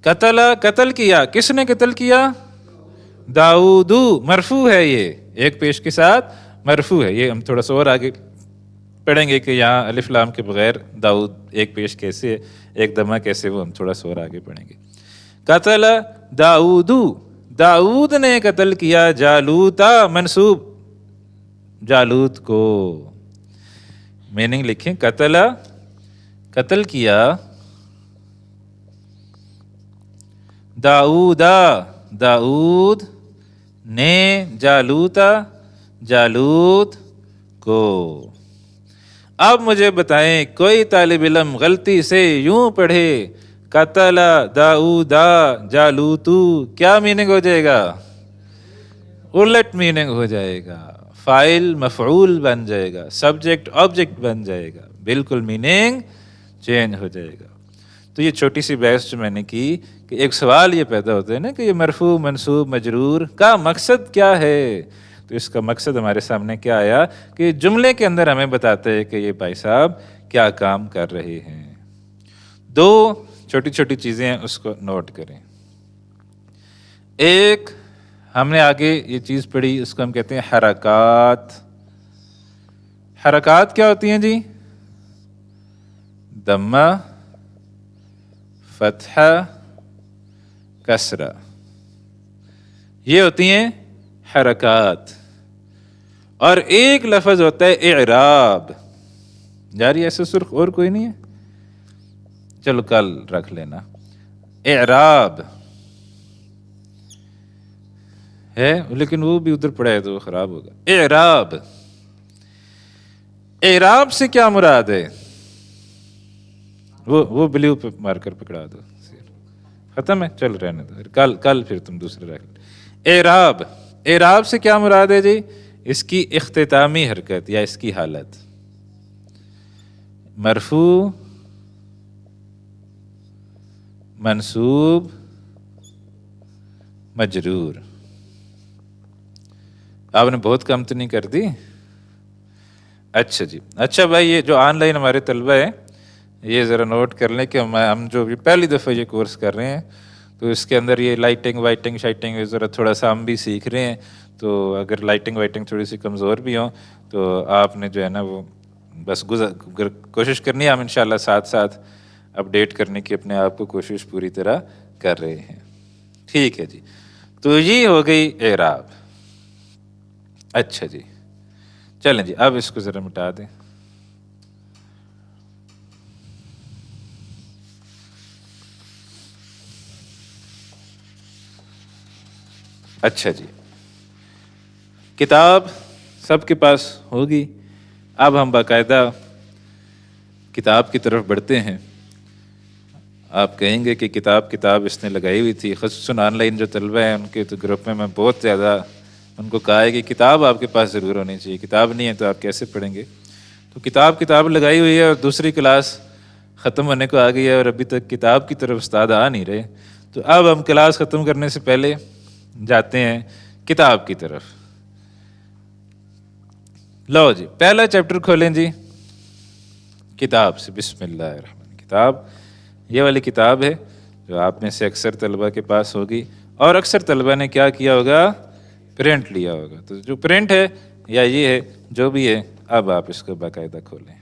A: قتل کیا، کس نے قتل کیا؟ داؤد. مرفوع ہے، یہ ایک پیش کے ساتھ مرفوع ہے. یہ ہم تھوڑا سا اور آگے پڑھیں گے کہ یہاں الف لام کے بغیر داؤد ایک پیش کیسے، ایک دمہ کیسے، وہ ہم تھوڑا سا اور آگے پڑھیں گے. قتل داؤد، داؤد نے قتل کیا جالوتا، منصوب جالوت کو. میننگ لکھیں، قتل قتل کیا داؤدا، داؤد نے جالوتا، جالوت کو. اب مجھے بتائیں کوئی طالب علم غلطی سے یوں پڑھے قتل داؤدا جالوتو، کیا میننگ ہو جائے گا؟ الٹ میننگ ہو جائے گا. فاعل مفعول بن جائے گا، سبجیکٹ آبجیکٹ بن جائے گا، بالکل میننگ چینج ہو جائے گا. تو یہ چھوٹی سی بحث جو میں نے کی کہ ایک سوال یہ پیدا ہوتا ہے نا کہ یہ مرفوع منصوب مجرور کا مقصد کیا ہے؟ تو اس کا مقصد ہمارے سامنے کیا آیا کہ جملے کے اندر ہمیں بتاتا ہے کہ یہ بھائی صاحب کیا کام کر رہے ہیں. دو چھوٹی چھوٹی چیزیں ہیں، اس کو نوٹ کریں. ایک، ہم نے آگے یہ چیز پڑھی، اس کو ہم کہتے ہیں حرکات. حرکات کیا ہوتی ہیں جی؟ ضمہ، فتحہ، کسرہ، یہ ہوتی ہیں حرکات. اور ایک لفظ ہوتا ہے اعراب. جاری ایسے سرخ اور کوئی نہیں ہے؟ چلو کل رکھ لینا. اعراب ہے لیکن وہ بھی ادھر پڑا ہے تو وہ خراب ہوگا. اعراب، اعراب سے کیا مراد ہے؟ وہ بلیو پہ مارکر پکڑا دو، ختم ہے. چل رہنے دو، کل پھر تم دوسرے رکھ لیں. اعراب، اعراب سے کیا مراد ہے جی؟ اس کی اختتامی حرکت یا اس کی حالت. مرفوع منصوب مجرور. آپ نے بہت کم تو نہیں کر دی؟ اچھا جی. اچھا بھائی، یہ جو آن لائن ہمارے طلبہ ہیں یہ ذرا نوٹ کر لیں کہ ہم جو پہلی دفعہ یہ کورس کر رہے ہیں تو اس کے اندر یہ لائٹنگ وائٹنگ شائٹنگ ذرا تھوڑا سا ہم بھی سیکھ رہے ہیں. تو اگر لائٹنگ وائٹنگ تھوڑی سی کمزور بھی ہوں تو آپ نے جو ہے نا وہ بس کوشش کرنی ہے. ہم انشاءاللہ ساتھ ساتھ اپڈیٹ کرنے کی اپنے آپ کو کوشش پوری طرح کر رہے ہیں. ٹھیک ہے جی. تو یہ ہو گئی اعراب. اچھا جی، چلیں جی اب اس کو ذرا مٹا دیں. اچھا جی، کتاب سب کے پاس ہوگی. اب ہم باقاعدہ کتاب کی طرف بڑھتے ہیں. آپ کہیں گے کہ کتاب اس نے لگائی ہوئی تھی. خصوصاً آن لائن جو طلبہ ہیں ان کے تو گروپ میں بہت زیادہ ان کو کہا ہے کہ کتاب آپ کے پاس ضرور ہونی چاہیے. کتاب نہیں ہے تو آپ کیسے پڑھیں گے؟ تو کتاب لگائی ہوئی ہے اور دوسری کلاس ختم ہونے کو آ گئی ہے اور ابھی تک کتاب کی طرف استاد آ نہیں رہے. تو اب ہم کلاس ختم کرنے سے پہلے جاتے ہیں کتاب کی طرف. لو جی، پہلا چیپٹر کھولیں جی کتاب سے. بسم اللہ الرحمن. کتاب یہ والی کتاب ہے جو آپ میں سے اکثر طلبہ کے پاس ہوگی. اور اکثر طلبہ نے کیا کیا ہوگا؟ پرنٹ لیا ہوگا، تو جو پرنٹ ہے یا یہ ہے جو بھی ہے، اب آپ اس کو باقاعدہ کھولیں۔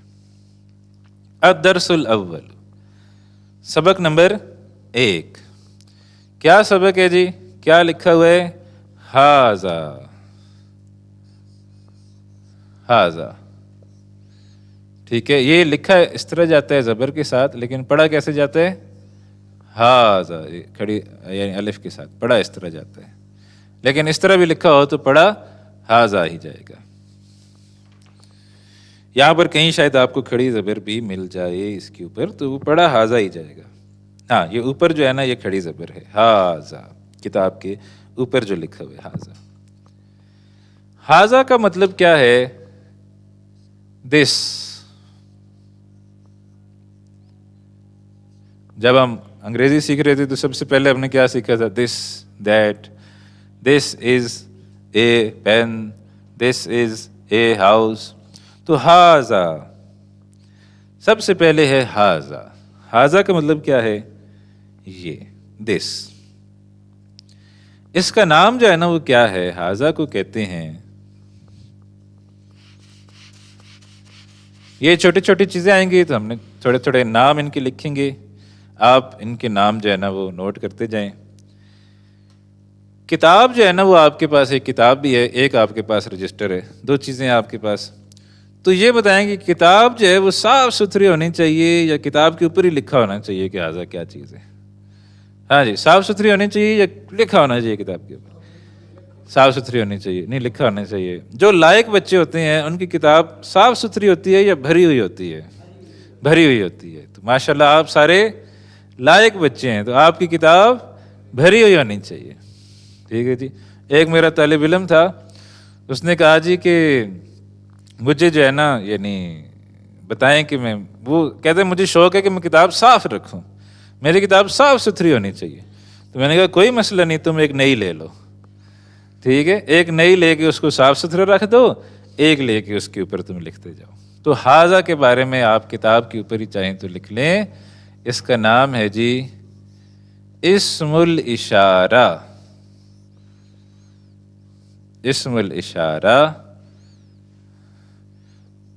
A: الدرس الاول، سبق نمبر 1۔ کیا سبق ہے جی؟ کیا لکھا ہوا ہے؟ ھذا، ھذا، ٹھیک ہے۔ یہ لکھا ہے اس طرح جاتا ہے زبر کے ساتھ، لیکن پڑھا کیسے جاتا ہے؟ ھذا، کھڑی یعنی الف کے ساتھ پڑھا اس طرح جاتا ہے، لیکن اس طرح بھی لکھا ہو تو پڑھا ھذا ہی جائے گا۔ یہاں پر کہیں شاید آپ کو کھڑی زبر بھی مل جائے اس کے اوپر، تو وہ پڑھا ھذا ہی جائے گا۔ ہاں، یہ اوپر جو ہے نا، یہ کھڑی زبر ہے، ھذا، کتاب کے اوپر جو لکھا ہوا ہے ھذا۔ ھذا کا مطلب کیا ہے؟ دس۔ جب ہم انگریزی سیکھ رہے تھے تو سب سے پہلے ہم نے کیا سیکھا تھا؟ This, that, this is a pen, this is a house. تو ھذا سب سے پہلے ہے ھذا۔ ھذا کا مطلب کیا ہے؟ یہ دس۔ اس کا نام جو ہے نا وہ کیا ہے؟ ھذا کو کہتے ہیں، یہ چھوٹی چھوٹی چیزیں آئیں گی تو ہم نے تھوڑے تھوڑے نام ان کے لکھیں گے، آپ ان کے نام جو ہے نا وہ نوٹ کرتے جائیں۔ کتاب جو ہے نا وہ آپ کے پاس ایک کتاب بھی ہے، ایک آپ کے پاس رجسٹر ہے، دو چیزیں ہیں آپ کے پاس۔ تو یہ بتائیں کہ کتاب جو ہے وہ صاف ستھری ہونی چاہیے یا کتاب کے اوپر ہی لکھا ہونا چاہیے کہ ھذا کیا چیز ہے؟ ہاں جی، صاف ستھری ہونی چاہیے یا لکھا ہونا چاہیے کتاب کے اوپر؟ صاف ستھری ہونی چاہیے، نہیں لکھا ہونا چاہیے۔ جو لائق بچے ہوتے ہیں ان کی کتاب صاف ستھری ہوتی ہے یا بھری ہوئی ہوتی ہے؟ بھری ہوئی ہوتی ہے۔ تو ماشاءاللہ آپ سارے لائق بچے ہیں، تو آپ کی کتاب بھری ہوئی ہونی چاہیے، ٹھیک ہے جی۔ ایک میرا طالب علم تھا، اس نے کہا جی کہ مجھے جو ہے نا یعنی بتائیں کہ میں، وہ کہتے ہیں مجھے شوق ہے کہ میں کتاب صاف رکھوں، میری کتاب صاف ستھری ہونی چاہیے۔ تو میں نے کہا کوئی مسئلہ نہیں، تم ایک نئی لے لو، ٹھیک ہے، ایک نئی لے کے اس کو صاف ستھرا رکھ دو، ایک لے کے اس کے اوپر تم لکھتے جاؤ۔ تو ھذا کے بارے میں آپ کتاب کے اوپر ہی چاہیں تو لکھ لیں، اس کا نام ہے جی اسم الاشارہ۔ اسم الاشارہ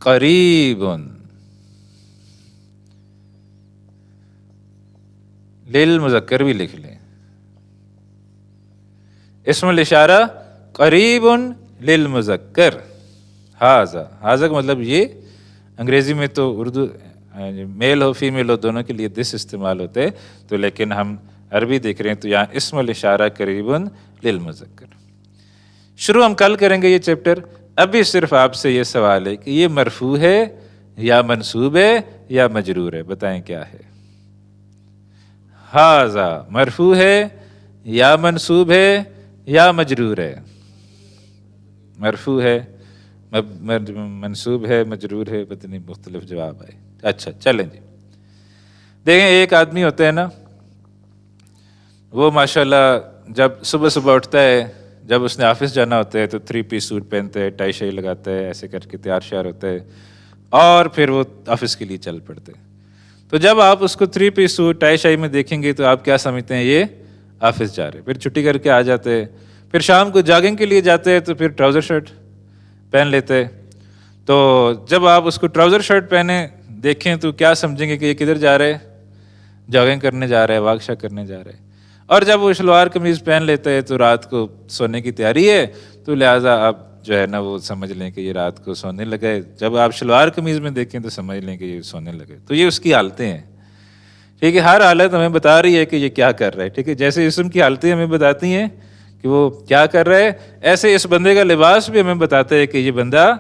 A: قریب للمذکر بھی لکھ لیں، اسم الاشارہ قریب للمذکر ھذا۔ ھذا کا مطلب یہ، انگریزی میں تو اردو میل ہو فیمیل ہو دونوں کے لیے دس استعمال ہوتے، تو لیکن ہم عربی دیکھ رہے ہیں تو یہاں اسم الاشارہ قریب للمذکر۔ شروع ہم کل کریں گے یہ چیپٹر۔ ابھی صرف آپ سے یہ سوال ہے کہ یہ مرفوع ہے یا منصوب ہے یا مجرور ہے؟ بتائیں کیا ہے؟ ھذا مرفوع ہے یا منصوب ہے یا مجرور ہے؟ مرفوع ہے، منصوب ہے، مجرور ہے، پتہ نہیں مختلف جواب آئے۔ اچھا چلیں جی، دیکھیں ایک آدمی ہوتا ہے نا، وہ ماشاءاللہ جب صبح صبح اٹھتا ہے، جب اس نے آفس جانا ہوتا ہے تو 3 پیس سوٹ پہنتا ہے، ٹائی شائی لگاتا ہے، ایسے کر کے تیار شیار ہوتا ہے، اور پھر وہ آفس کے لیے چل پڑتے ہیں۔ تو جب آپ اس کو 3 پیس سوٹ ٹائی شائی میں دیکھیں گے تو آپ کیا سمجھتے ہیں؟ یہ آفس جا رہے، پھر چھٹی کر کے آ جاتے ہیں، پھر شام کو جاگنگ کے لیے جاتے ہیں تو پھر ٹراؤزر شرٹ پہن لیتے۔ تو جب آپ اس کو ٹراؤزر شرٹ پہنے دیکھیں تو کیا سمجھیں گے کہ یہ کدھر جا رہے؟ جاگنگ کرنے جا رہے، واک شاک کرنے جا رہے۔ اور جب وہ شلوار قمیض پہن لیتے ہیں تو رات کو سونے کی تیاری ہے، تو لہٰذا آپ جو ہے نا وہ سمجھ لیں کہ یہ رات کو سونے لگے۔ جب آپ شلوار قمیض میں دیکھیں تو سمجھ لیں کہ یہ سونے لگے۔ تو یہ اس کی حالتیں ہیں، ٹھیک ہے۔ ہر حالت ہمیں بتا رہی ہے کہ یہ کیا کر رہا ہے، ٹھیک ہے۔ جیسے اسم کی حالتیں ہمیں بتاتی ہیں کہ وہ کیا کر رہا ہے، ایسے اس بندے کا لباس بھی ہمیں بتاتا ہے کہ یہ بندہ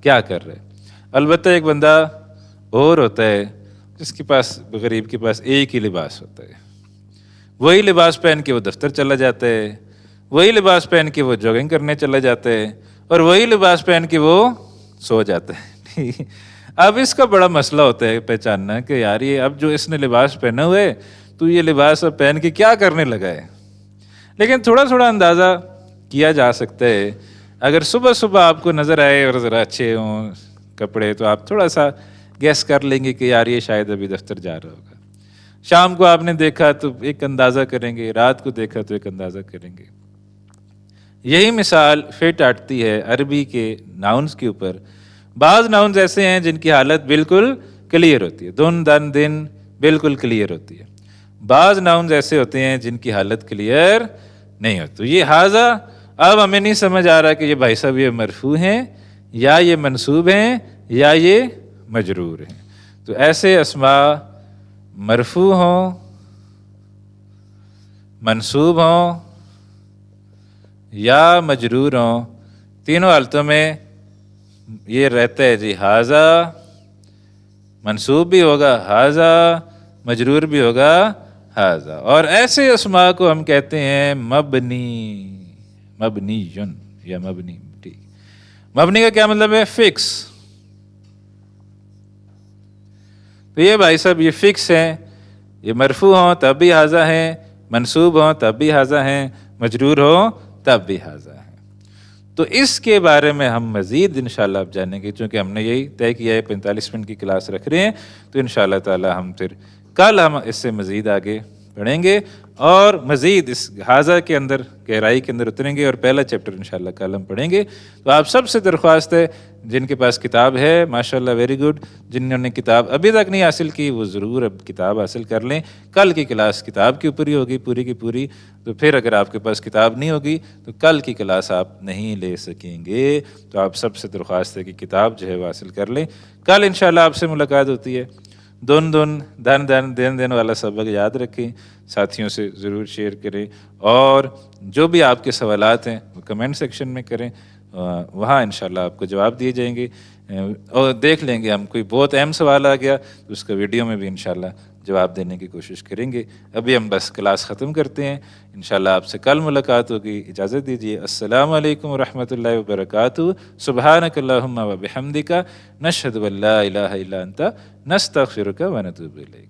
A: کیا کر رہا ہے۔ البتہ ایک بندہ اور ہوتا ہے جس کے پاس، غریب کے پاس ایک ہی لباس ہوتا ہے، وہی لباس پہن کے وہ دفتر چلا جاتا ہے، وہی لباس پہن کے وہ جاگنگ کرنے چلا جاتا ہے، اور وہی لباس پہن کے وہ سو جاتا ہے۔ اب اس کا بڑا مسئلہ ہوتا ہے پہچاننا کہ یار یہ اب جو اس نے لباس پہنا ہوا ہے تو یہ لباس اب پہن کے کیا کرنے لگا ہے۔ لیکن تھوڑا تھوڑا اندازہ کیا جا سکتا ہے، اگر صبح صبح آپ کو نظر آئے اور ذرا اچھے ہوں کپڑے تو آپ تھوڑا سا گیس کر لیں گے کہ یار یہ شاید ابھی دفتر جا رہا ہوگا۔ شام کو آپ نے دیکھا تو ایک اندازہ کریں گے، رات کو دیکھا تو ایک اندازہ کریں گے۔ یہی مثال پھر ٹاٹتی ہے عربی کے ناؤنز کے اوپر. بعض ناؤنز ایسے ہیں جن کی حالت بالکل کلیئر ہوتی ہے، دن دن دن بالکل کلیئر ہوتی ہے. بعض ناؤنز ایسے ہوتے ہیں جن کی حالت کلیئر نہیں ہوتی. تو یہ حاذا اب ہمیں نہیں سمجھ آ رہا کہ یہ بھائی صاحب یہ مرفوع ہیں یا یہ منصوب ہیں یا یہ مجرور ہیں. تو ایسے اسماء مرفوع ہوں، منصوب ہوں یا مجرور ہوں، تینوں حالتوں میں یہ رہتا ہے جی حاذا منصوب بھی ہوگا حاذا، مجرور بھی ہوگا حاذا. اور ایسے اسماء کو ہم کہتے ہیں مبنی یا مبنی. ٹھیک، مبنی کا کیا مطلب ہے؟ فکس. تو یہ بھائی صاحب یہ فکس ہیں، یہ مرفوع ہوں تب بھی حاذا ہیں، منصوب ہوں تب بھی حاذا ہیں، مجرور ہوں تب بھی حاذا ہیں. تو اس کے بارے میں ہم مزید انشاءاللہ اب جانیں گے، چونکہ ہم نے یہی طے کیا ہے 45 منٹ کی کلاس رکھ رہے ہیں. تو انشاءاللہ تعالی ہم پھر کل ہم اس سے مزید آگے پڑھیں گے اور مزید اس حاذا کے اندر گہرائی کے اندر اتریں گے اور پہلا چیپٹر انشاءاللہ کل ہم پڑھیں گے. تو آپ سب سے درخواست ہے جن کے پاس کتاب ہے ماشاءاللہ ویری گڈ، جنہوں نے کتاب ابھی تک نہیں حاصل کی وہ ضرور اب کتاب حاصل کر لیں. کل کی کلاس کتاب کے اوپر ہی ہوگی پوری کی پوری. تو پھر اگر آپ کے پاس کتاب نہیں ہوگی تو کل کی کلاس آپ نہیں لے سکیں گے. تو آپ سب سے درخواست ہے کہ کتاب جو ہے وہ حاصل کر لیں. کل انشاءاللہ آپ سے ملاقات ہوتی ہے. دن والا سبق یاد رکھیں، ساتھیوں سے ضرور شیئر کریں اور جو بھی آپ کے سوالات ہیں وہ کمنٹ سیکشن میں کریں، وہاں انشاءاللہ آپ کو جواب دیے جائیں گے. اور دیکھ لیں گے ہم کوئی بہت اہم سوال آ گیا تو اس کا ویڈیو میں بھی انشاءاللہ جواب دینے کی کوشش کریں گے. ابھی ہم بس کلاس ختم کرتے ہیں، انشاءاللہ آپ سے کل ملاقات ہوگی. اجازت دیجیے. السلام علیکم ورحمۃ اللہ وبرکاتہ. سبحانک اللہم و بحمدک، نشہد ان لا الہ الا انت، نستغفرک و نتوب الیک.